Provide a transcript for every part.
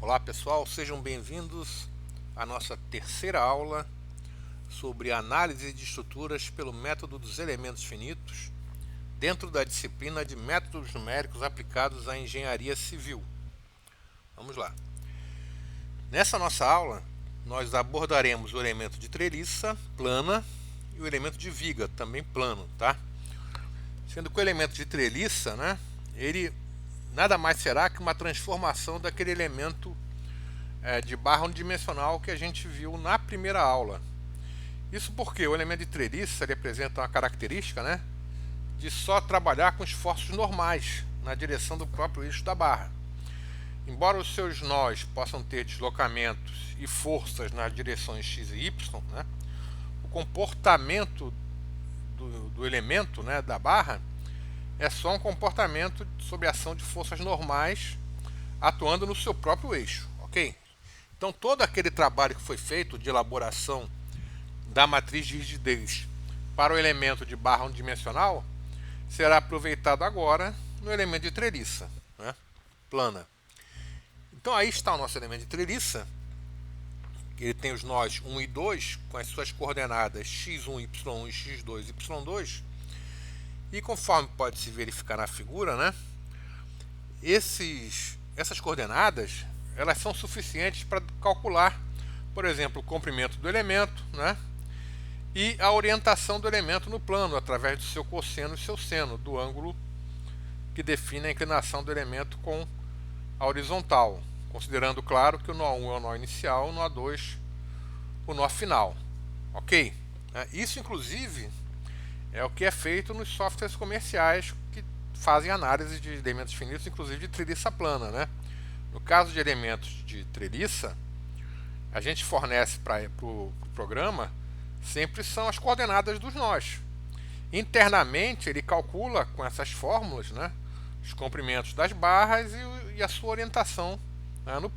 Olá pessoal, sejam bem-vindos à nossa terceira aula sobre análise de estruturas pelo método dos elementos finitos dentro da disciplina de métodos numéricos aplicados à engenharia civil. Vamos lá. Nessa nossa aula, nós abordaremos o elemento de treliça plana e o elemento de viga, também plano, tá? Sendo que o elemento de treliça, ele nada mais será que uma transformação daquele elemento de barra unidimensional que a gente viu na primeira aula. Isso porque o elemento de treliça ele apresenta uma característica, de só trabalhar com esforços normais na direção do próprio eixo da barra. Embora os seus nós possam ter deslocamentos e forças nas direções x e y, o comportamento do elemento, da barra, é só um comportamento sob ação de forças normais atuando no seu próprio eixo, ok? Então todo aquele trabalho que foi feito de elaboração da matriz de rigidez para o elemento de barra unidimensional será aproveitado agora no elemento de treliça, plana. Então aí está o nosso elemento de treliça. Ele tem os nós 1 e 2 com as suas coordenadas x1, y1 e x2, y2. E conforme pode se verificar na figura, essas coordenadas elas são suficientes para calcular, por exemplo, o comprimento do elemento, e a orientação do elemento no plano, através do seu cosseno e seu seno, do ângulo que define a inclinação do elemento com a horizontal, considerando, claro, que o nó 1 é o nó inicial, o nó 2 o nó final, ok? Isso, inclusive, é o que é feito nos softwares comerciais que fazem análise de elementos finitos, inclusive de treliça plana, No caso de elementos de treliça, a gente fornece para o programa sempre são as coordenadas dos nós. Internamente, ele calcula com essas fórmulas, os comprimentos das barras e a sua orientação,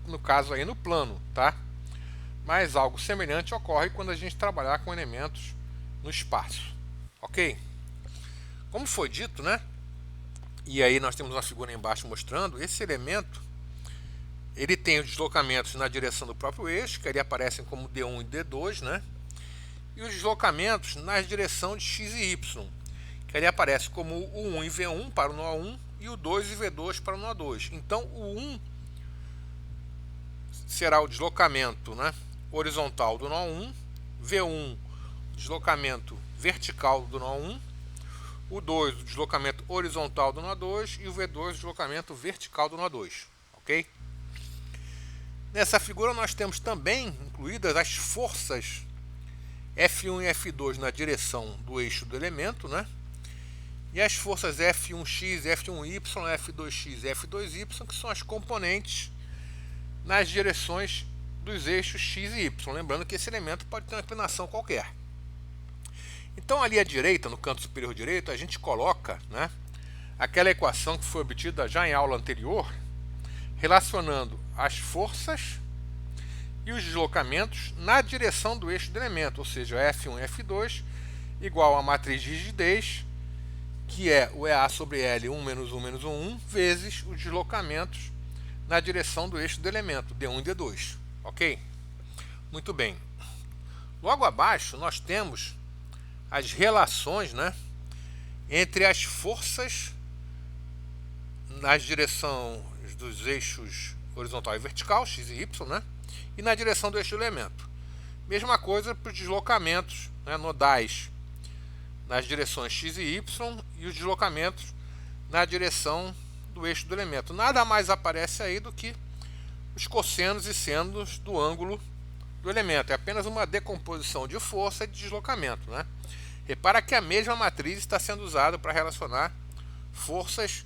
no caso aí no plano, tá? Mas algo semelhante ocorre quando a gente trabalhar com elementos no espaço. Ok? Como foi dito, e aí nós temos uma figura embaixo mostrando, esse elemento ele tem os deslocamentos na direção do próprio eixo, que ali aparecem como D1 e D2, e os deslocamentos na direção de x e y, que ali aparece como o 1 e V1 para o nó 1 e o 2 e V2 para o nó 2. Então o 1 será o deslocamento horizontal do nó 1, V1 deslocamento vertical do nó 1, o 2 o deslocamento horizontal do nó 2 e o V2 o deslocamento vertical do nó 2, ok? Nessa figura nós temos também incluídas as forças F1 e F2 na direção do eixo do elemento, e as forças F1x, F1y, F2x e F2y, que são as componentes nas direções dos eixos x e y. Lembrando que esse elemento pode ter uma inclinação qualquer. Então ali à direita, no canto superior direito, a gente coloca aquela equação que foi obtida já em aula anterior, relacionando as forças e os deslocamentos na direção do eixo do elemento, ou seja, F1 e F2 igual a matriz de rigidez, que é o EA sobre L 1 menos 1 menos 1, vezes os deslocamentos na direção do eixo do elemento, D1 e D2. Ok? Muito bem. Logo abaixo nós temos as relações entre as forças nas direções dos eixos horizontal e vertical, x e y, e na direção do eixo do elemento. Mesma coisa para os deslocamentos nodais nas direções x e y e os deslocamentos na direção do eixo do elemento. Nada mais aparece aí do que os cossenos e senos do ângulo do elemento. É apenas uma decomposição de força e de deslocamento. Repara que a mesma matriz está sendo usada para relacionar forças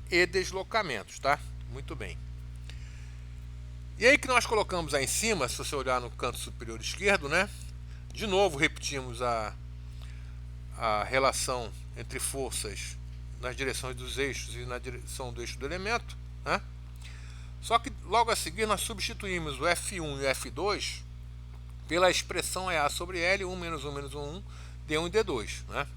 e deslocamentos. Tá? Muito bem. E aí que nós colocamos aí em cima, se você olhar no canto superior esquerdo, de novo repetimos a relação entre forças nas direções dos eixos e na direção do eixo do elemento, Só que logo a seguir nós substituímos o F1 e o F2 pela expressão EA sobre L, 1 menos 1 menos 1, D1 e D2,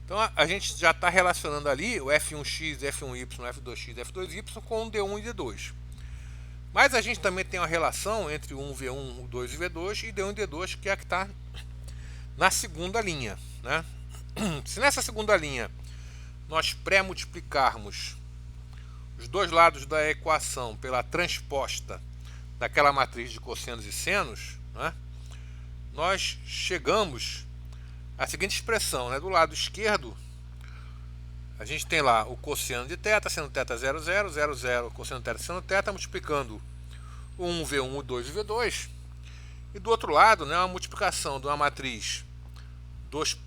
Então a gente já está relacionando ali o F1x, F1y, F2x, F2y com o D1 e D2. Mas a gente também tem uma relação entre o 1, V1, o 2 e o V2 e D1 e D2, que é a que está na segunda linha, né? Se nessa segunda linha nós pré-multiplicarmos os dois lados da equação pela transposta daquela matriz de cossenos e senos, né, nós chegamos à seguinte expressão, né? Do lado esquerdo, a gente tem lá o cosseno de θ, seno θ 0, 0, 0, 0, cosseno θ, seno θ, multiplicando o 1, V1, o 2 e o V2. E do outro lado, né, uma multiplicação de uma matriz 2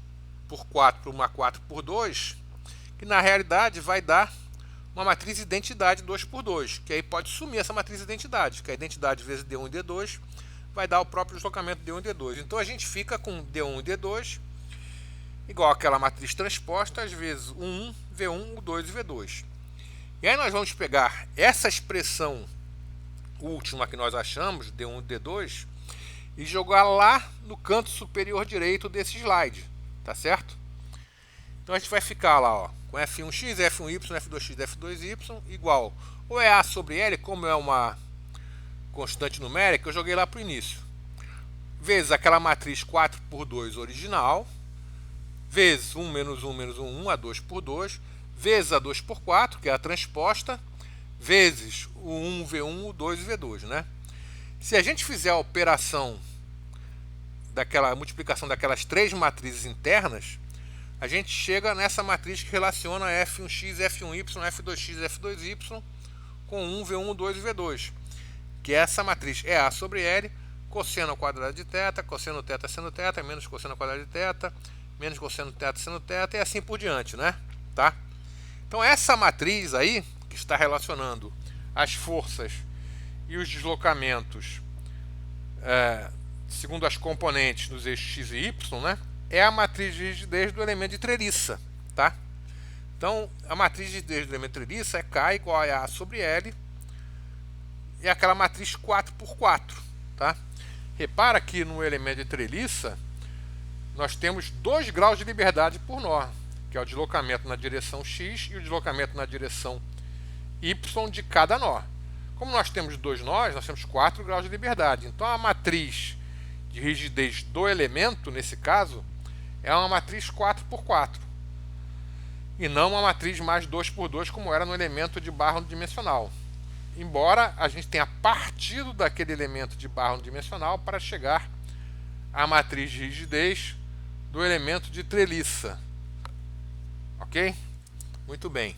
por 4 por uma 4 por 2, que na realidade vai dar uma matriz identidade 2 por 2, que aí pode sumir essa matriz identidade, que a identidade vezes D1 e D2 vai dar o próprio deslocamento D1 e D2. Então a gente fica com D1 e D2 igual àquela matriz transposta, às vezes o 1, V1, o 2 e V2. E aí nós vamos pegar essa expressão última que nós achamos, D1 e D2, e jogar lá no canto superior direito desse slide, tá certo? Então a gente vai ficar lá, ó, com F1x, F1y, F2x, F2y igual ou é A sobre L, como é uma constante numérica, eu joguei lá para o início, vezes aquela matriz 4 por 2 original, vezes 1 menos 1 menos 1, 1, a 2 por 2, vezes a 2 por 4, que é a transposta, vezes o 1, V1, o 2 e V2, né? Se a gente fizer a operação daquela multiplicação daquelas três matrizes internas, a gente chega nessa matriz que relaciona F1x, F1y, F2x, F2y com 1, V1, 2 e V2. Que essa matriz é A sobre L, cosseno ao quadrado de θ, cosseno θ seno θ, menos cosseno ao quadrado de θ, menos cosseno θ seno θ, e assim por diante, né? Tá? Então essa matriz aí, que está relacionando as forças e os deslocamentos segundo as componentes dos eixos x e y, né, é a matriz de rigidez do elemento de treliça, tá? Então, a matriz de rigidez do elemento de treliça é K igual a A sobre L, e aquela matriz 4 por 4, tá? Repara que no elemento de treliça nós temos 2 graus de liberdade por nó, que é o deslocamento na direção x e o deslocamento na direção y de cada nó. Como nós temos 2 nós, nós temos 4 graus de liberdade. Então a matriz de rigidez do elemento, nesse caso, é uma matriz 4 por 4 e não uma matriz mais 2 por 2 como era no elemento de barra unidimensional. Embora a gente tenha partido daquele elemento de barra unidimensional para chegar à matriz de rigidez do elemento de treliça. Ok? Muito bem.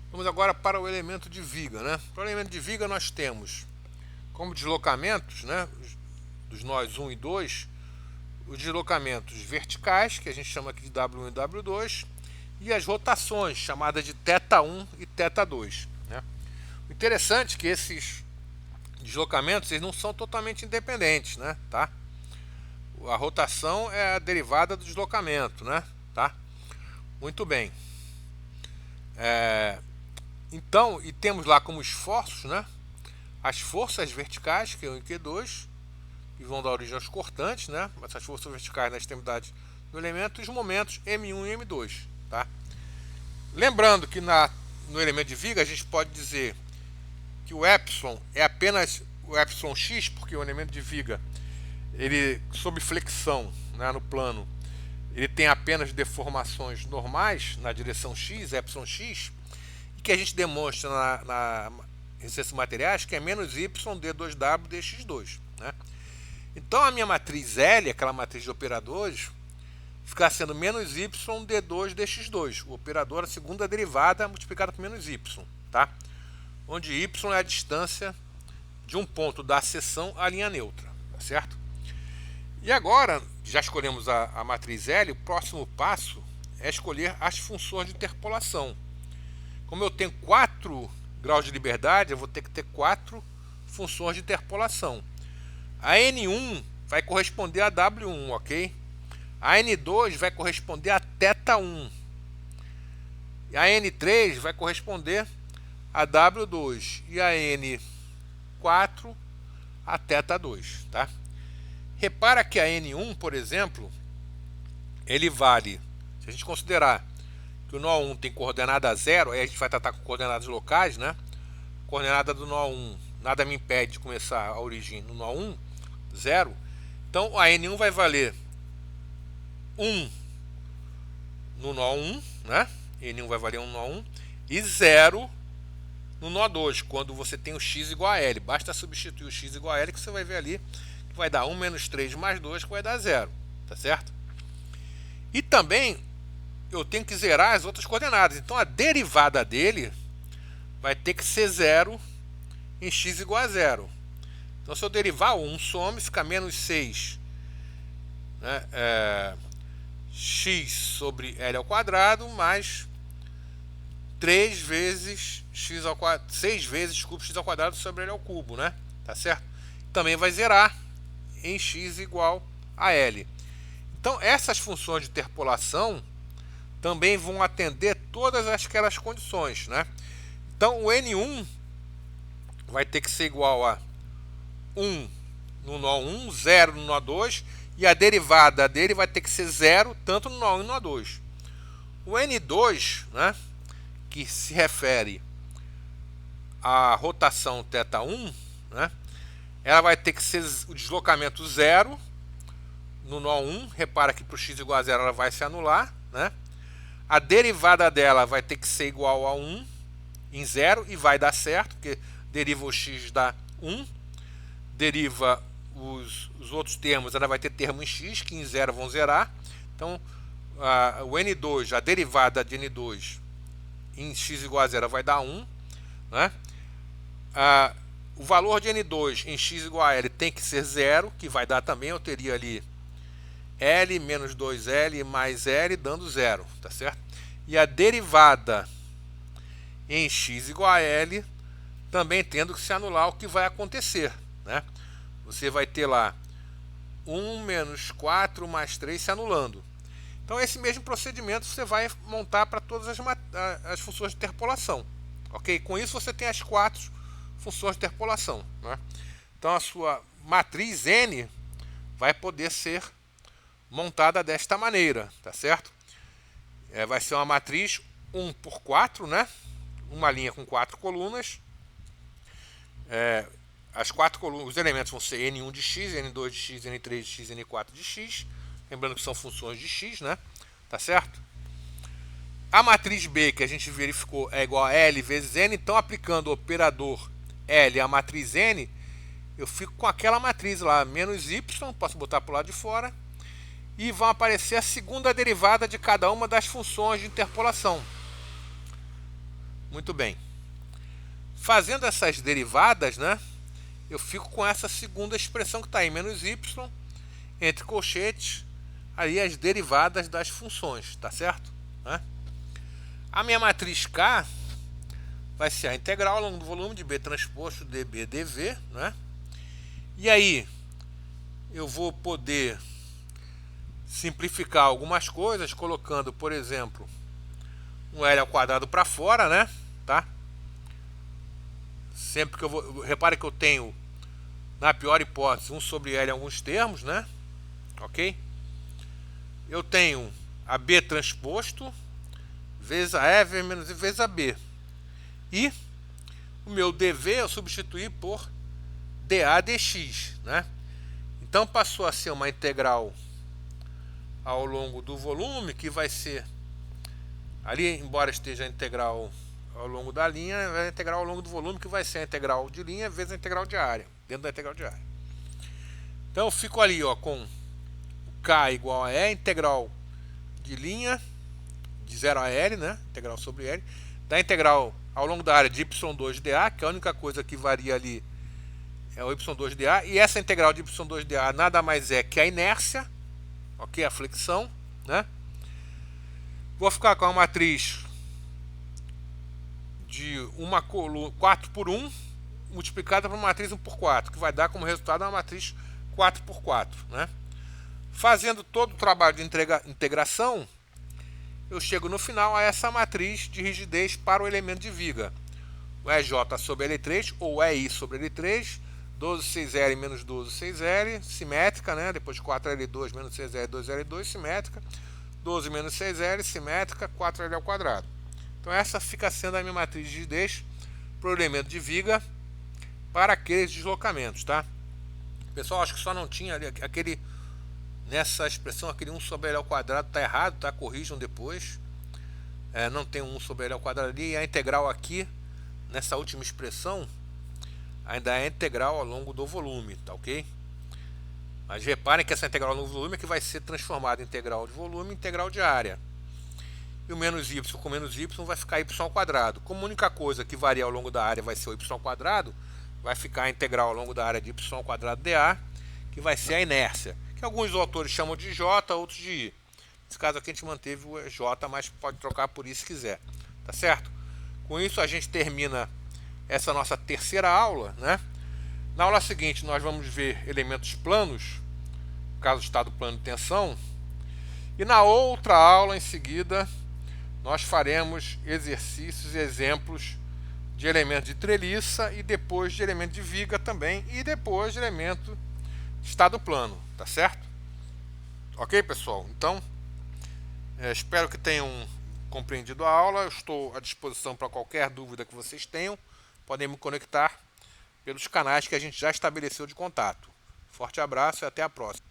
Vamos agora para o elemento de viga, né? Para o elemento de viga nós temos como deslocamentos, né, dos nós 1 e 2, os deslocamentos verticais, que a gente chama aqui de W1 e W2, e as rotações, chamadas de θ1 e θ2. Né? O interessante é que esses deslocamentos eles não são totalmente independentes, né? Tá? A rotação é a derivada do deslocamento, né? Tá? Muito bem. Então, e temos lá como esforços, né, as forças verticais, Q1 e Q2, que vão dar origem aos cortantes, né, essas forças verticais na extremidade do elemento, e os momentos M1 e M2. Tá? Lembrando que no elemento de viga a gente pode dizer que o epsilon é apenas o epsilon x, porque o elemento de viga, ele sob flexão, né, no plano, ele tem apenas deformações normais na direção x, epsilon x, e que a gente demonstra na resistência de materiais, que é menos y d2w dx2. Né? Então a minha matriz L, aquela matriz de operadores, fica sendo menos y d2 dx2, o operador, a segunda derivada multiplicada por menos y, tá? Onde y é a distância de um ponto da seção à linha neutra, tá certo? E agora, já escolhemos a matriz L, o próximo passo é escolher as funções de interpolação. Como eu tenho 4 graus de liberdade, eu vou ter que ter 4 funções de interpolação. A N1 vai corresponder a W1, ok? A N2 vai corresponder a θ1. E a N3 vai corresponder a W2. E a N4 a θ2, tá? Repara que a N1, por exemplo, ele vale, se a gente considerar que o nó 1 tem coordenada 0, aí a gente vai tratar com coordenadas locais, né? Coordenada do nó 1 nada me impede de começar a origem no nó 1, 0. Então a N1 vai valer 1 no nó 1, né? N1 vai valer 1 no nó 1 e 0 no nó 2, quando você tem o x igual a L. Basta substituir o x igual a L que você vai ver ali que vai dar 1 menos 3 mais 2, que vai dar 0, tá certo? E também eu tenho que zerar as outras coordenadas. Então a derivada dele vai ter que ser 0 em x igual a 0. Então se eu derivar o 1 some, fica menos 6, né, x sobre L ao quadrado mais 3 vezes x ao quadrado, 6 vezes, desculpa, x ao quadrado sobre L ao cubo, né? Tá certo? Também vai zerar em x igual a L. Então essas funções de interpolação também vão atender todas aquelas condições, né? Então o N1 vai ter que ser igual a 1 no nó 1, 0 no nó 2, e a derivada dele vai ter que ser 0 tanto no nó 1 e no nó 2. O N2, né, que se refere à rotação θ1, né, ela vai ter que ser o deslocamento 0 no nó 1. Repara que para o x igual a 0 ela vai se anular, né? A derivada dela vai ter que ser igual a 1 em 0 e vai dar certo, porque deriva o x dá 1, deriva os outros termos, ela vai ter termo em x, que em 0 vão zerar. Então o N2, a derivada de N2 em x igual a 0 vai dar 1, né? O valor de N2 em x igual a L tem que ser 0, que vai dar também, eu teria ali L menos 2L mais L dando 0, tá certo? E a derivada em x igual a L também tendo que se anular, o que vai acontecer, né? Você vai ter lá 1 menos 4 mais 3 se anulando. Então esse mesmo procedimento você vai montar para todas as funções de interpolação, ok? Com isso você tem as 4 funções de interpolação, né? Então a sua matriz N vai poder ser montada desta maneira, tá certo? Vai ser uma matriz 1 por 4, né? Uma linha com 4 colunas. As 4 colunas, os elementos vão ser N1 de x, N2 de x, N3 de x, N4 de x. Lembrando que são funções de x, né? Tá certo? A matriz B que a gente verificou é igual a L vezes N. Então, aplicando o operador L à matriz N, eu fico com aquela matriz lá, menos y, posso botar para o lado de fora. E vão aparecer a segunda derivada de cada uma das funções de interpolação. Muito bem. Fazendo essas derivadas, né, eu fico com essa segunda expressão que está aí, menos y, entre colchetes, aí as derivadas das funções, tá certo? Né? A minha matriz K vai ser a integral ao longo do volume de B transposto dB dV, né? E aí eu vou poder simplificar algumas coisas, colocando, por exemplo, um L ao quadrado para fora, né? Tá? Sempre que eu vou... Repare que eu tenho, na pior hipótese, 1 sobre L em alguns termos, né? Ok? Eu tenho a B transposto vezes a E menos I vezes a B. E o meu dV eu substituí por dA dx, né? Então passou a ser uma integral ao longo do volume, que vai ser ali, embora esteja a integral ao longo da linha, é a integral ao longo do volume, que vai ser a integral de linha vezes a integral de área, dentro da integral de área. Então eu fico ali, ó, com K igual a E, integral de linha de 0 a L, né? Integral sobre L, da integral ao longo da área de y2 dA, que a única coisa que varia ali é o y2 dA, e essa integral de y2 dA nada mais é que a inércia, ok? A flexão, né? Vou ficar com a matriz de uma coluna 4 por 1 multiplicada por uma matriz 1 por 4, que vai dar como resultado uma matriz 4 por 4, né? Fazendo todo o trabalho de integração, eu chego no final a essa matriz de rigidez para o elemento de viga. O EJ sobre L3 ou EI sobre L3, 12,6L menos 12,6L, simétrica, né? Depois de 4L2 menos 6L, 2L2, simétrica. 12 menos 6L, simétrica, 4L ao quadrado. Então essa fica sendo a minha matriz de rigidez para o elemento de viga para aqueles deslocamentos, tá? Pessoal, acho que só não tinha ali aquele, nessa expressão, aquele 1 sobre L ao quadrado tá errado, tá? Corrijam depois. Não tem 1 sobre L ao quadrado ali, e a integral aqui, nessa última expressão, ainda é integral ao longo do volume, tá ok? Mas reparem que essa integral ao longo do volume é que vai ser transformada em integral de volume em integral de área. E o menos y com menos y vai ficar y ao quadrado. Como a única coisa que varia ao longo da área vai ser o y ao quadrado, vai ficar a integral ao longo da área de y ao quadrado dA, que vai ser a inércia, que alguns autores chamam de J, outros de I. Nesse caso aqui a gente manteve o J, mas pode trocar por I se quiser, tá certo? Com isso a gente termina essa nossa terceira aula, né? Na aula seguinte nós vamos ver elementos planos, caso de estado plano de tensão, e na outra aula em seguida nós faremos exercícios e exemplos de elementos de treliça e depois de elemento de viga também, e depois de elemento de estado plano, tá certo? Ok, pessoal? Então, espero que tenham compreendido a aula. Eu estou à disposição para qualquer dúvida que vocês tenham. Podem me conectar pelos canais que a gente já estabeleceu de contato. Forte abraço e até a próxima.